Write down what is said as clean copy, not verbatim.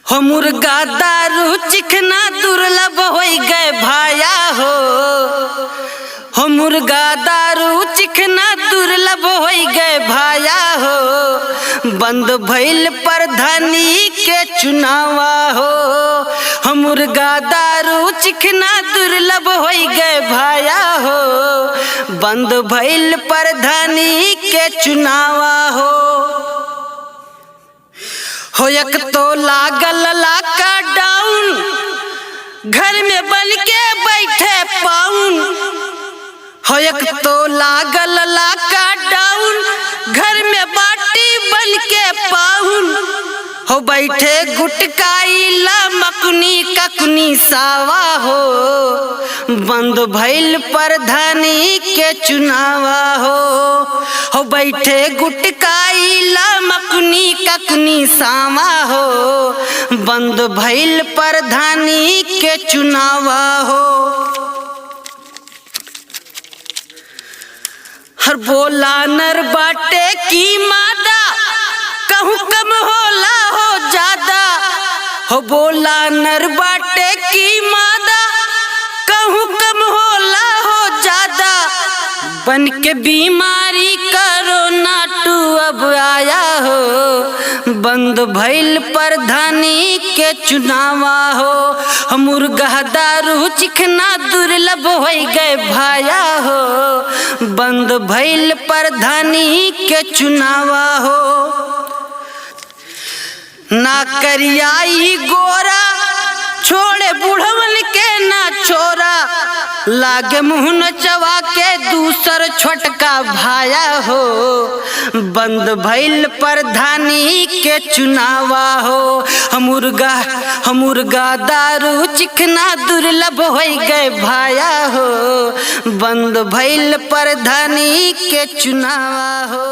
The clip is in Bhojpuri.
हो मुर्गा दारू चिकना दुर्लभ हो गए भाया हो मुर्गा दारू चिकना दुर्लभ हो गए भाया हो बंद भइल प्रधानी के चुनावा हो मुर्गा दारू चिकना दुर्लभ हो गए भाया हो बंद भइल प्रधानी के चुनावा हो एक तो लागल लाका डाउन घर में बन के बैठे पाउन हो एक तो लागल लाका डाउन घर में बाटी बन के पाउन हो बैठे गुटकाइला मकुनी ककुनी सावा हो बंद भइल प्रधानी के चुनावा हो बैठे गुटकाइला मकुनी ककुनी सावा हो बंद भइल प्रधानी के चुनावा हो हर बोला नर बाटे की मादा कहूँ कम होला हो ज्यादा हो बोला नर बाटे की मादा कहूँ कम होला हो ज्यादा बन के बीमारी कोरोना टू अब आया हो बंद भइल प्रधानी के चुनावा हो मुर्गा दारू चिकना दुर्लभ हो गए भाया हो बंद भइल प्रधानी के चुनावा हो ना करियाई गोरा छोड़े बुढ़वन के ना छोरा लागे मुँह नचवा के दूसर छोटका भाया हो बंद भइल प्रधानी के चुनावा हो मुर्गा दारू चिकना दुर्लभ हो गए भाया हो बंद भइल प्रधानी के चुनावा हो।